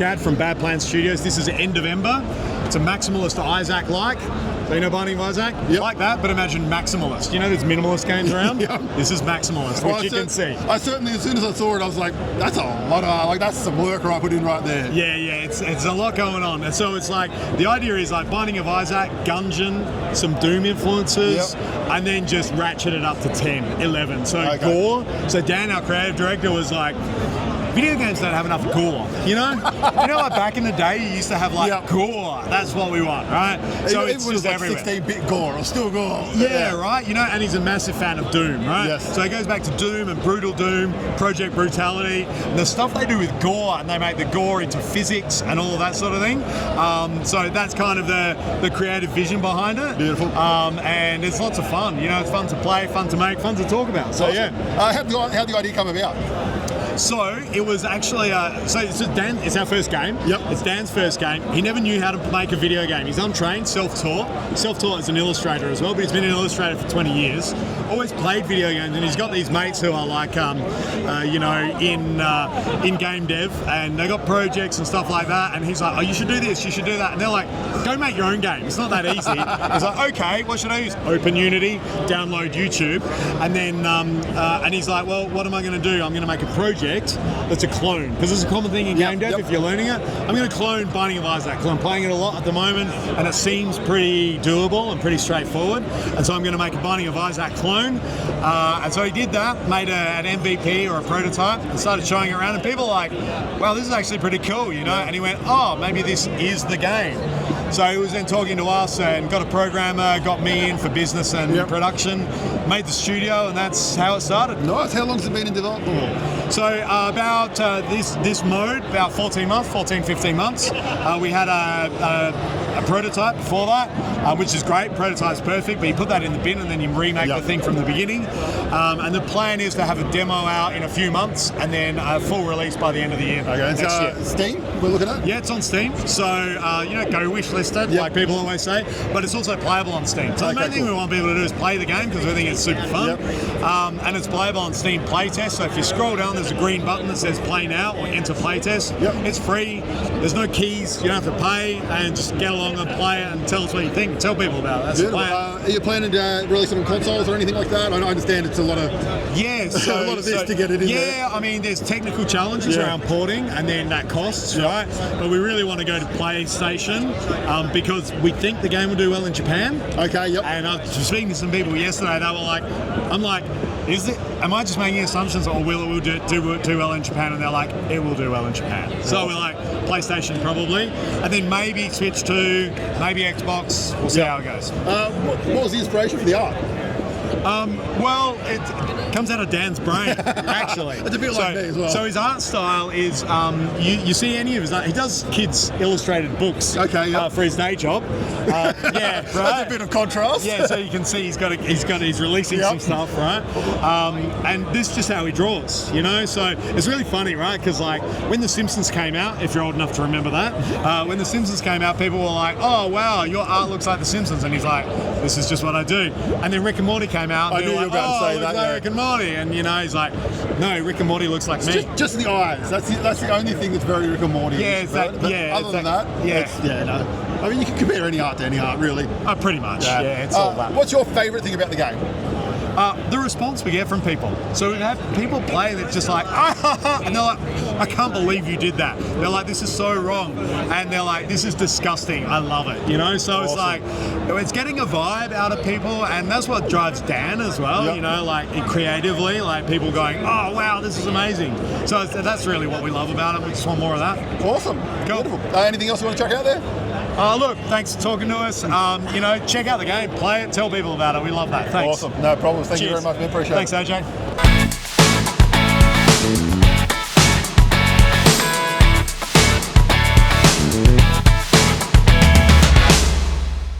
Chad from Bad Plan Studios. This is End of Ember. It's a maximalist Isaac-like. So you know Binding of Isaac? Yep. Like that, but imagine maximalist. You know there's minimalist games around? Yep. This is maximalist, which you can see. I certainly, as soon as I saw it, I was like, that's a lot of, like, that's some work I put in right there. Yeah, it's a lot going on. And so it's like, the idea is like Binding of Isaac, Gungeon, some Doom influences, and then just ratchet it up to 10, 11. So gore. So Dan, our creative director, was like, video games don't have enough gore, you know? Like back in the day, you used to have like gore. That's what we want, right? So it's just like everywhere. 16-bit gore or still gore. Yeah, right? You know, and he's a massive fan of Doom, right? Yes. So he goes back to Doom and Brutal Doom, Project Brutality, and the stuff they do with gore, and they make the gore into physics and all of that sort of thing. So that's kind of the creative vision behind it. Beautiful. And it's lots of fun. You know, it's fun to play, fun to make, fun to talk about. So awesome. How'd the idea come about? So it was actually, so it's our first game. Yep. It's Dan's first game. He never knew how to make a video game. He's untrained, self-taught. Self-taught as an illustrator as well, but he's been an illustrator for 20 years. Always played video games, and he's got these mates who are like, in game dev, and they got projects and stuff like that. And he's like, oh, you should do this, you should do that. And they're like, go make your own game. It's not that easy. He's like, okay, what should I use? Open Unity, download YouTube, and then and he's like, well, what am I going to do? I'm going to make a project that's a clone, because it's a common thing in game dev if you're learning it. I'm going to clone Binding of Isaac, because I'm playing it a lot at the moment, and it seems pretty doable and pretty straightforward. And so I'm going to make a Binding of Isaac clone. And so he did that, made an MVP or a prototype, and started showing it around, and people were like, wow, this is actually pretty cool, you know? And he went, oh, maybe this is the game. So he was then talking to us and got a programmer, got me in for business and production, made the studio, and that's how it started. Nice. How long has it been in development? So about this mode, about 14 months, 15 months. We had a prototype before that, which is great. Prototype's perfect, but you put that in the bin and then you remake the thing from the beginning. And the plan is to have a demo out in a few months and then a full release by the end of the year. Okay, next year. Steam, we're looking at? Yeah, it's on Steam. So, go wish listed, like people always say, but it's also playable on Steam. So the main thing we want people to do is play the game, because we think it's super fun. And it's playable on Steam Playtest. So if you scroll down, there's a green button that says play now or enter playtest. It's free. There's no keys. You don't have to pay, and just get along and play it and tell us what you think. Tell people about it. That's the plan. Are you planning to release it on consoles or anything like that? I understand it's a lot of so, a lot of this to get it in there. Yeah, I mean, there's technical challenges around porting, and then that costs, right? But we really want to go to PlayStation because we think the game will do well in Japan. Okay, And I was speaking to some people yesterday. They were like, I'm like, am I just making assumptions, or will it do well in Japan? And they're like, it will do well in Japan. So we're like, PlayStation probably, and then maybe Switch 2, maybe Xbox. We'll see how it goes. What was the inspiration for the art? Well, it comes out of Dan's brain, actually. It's a bit like me as well. So his art style is, you see any of his art, he does kids' illustrated books for his day job. Right? That's a bit of contrast. Yeah, so you can see he's releasing some stuff, right? And this is just how he draws, you know? So it's really funny, right? Because like when The Simpsons came out, if you're old enough to remember that, when The Simpsons came out, people were like, oh wow, your art looks like The Simpsons, and he's like, this is just what I do. And then Rick and Morty came out, and I knew you were about to say that. Like Rick and Morty, and you know, he's like, no, Rick and Morty looks like me. Just the eyes. That's the only thing that's very Rick and Morty. Yeah, right? Other than that, no. I mean, you can compare any art to any art, really. Pretty much. Yeah, it's all that. What's your favourite thing about the game? The response we get from people. So we have people play that's just like, and they're like, I can't believe you did that. They're like, this is so wrong. And they're like, this is disgusting. I love it. You know, so it's like, it's getting a vibe out of people, and that's what drives Dan as well, you know, like creatively, like people going, oh wow, this is amazing. So that's really what we love about it. We just want more of that. Awesome. Cool. Beautiful. Anything else you want to check out there? Look, thanks for talking to us. Check out the game, play it, tell people about it. We love that. Thanks. Awesome. No problems. Thank you very much. We appreciate it. Thanks, AJ.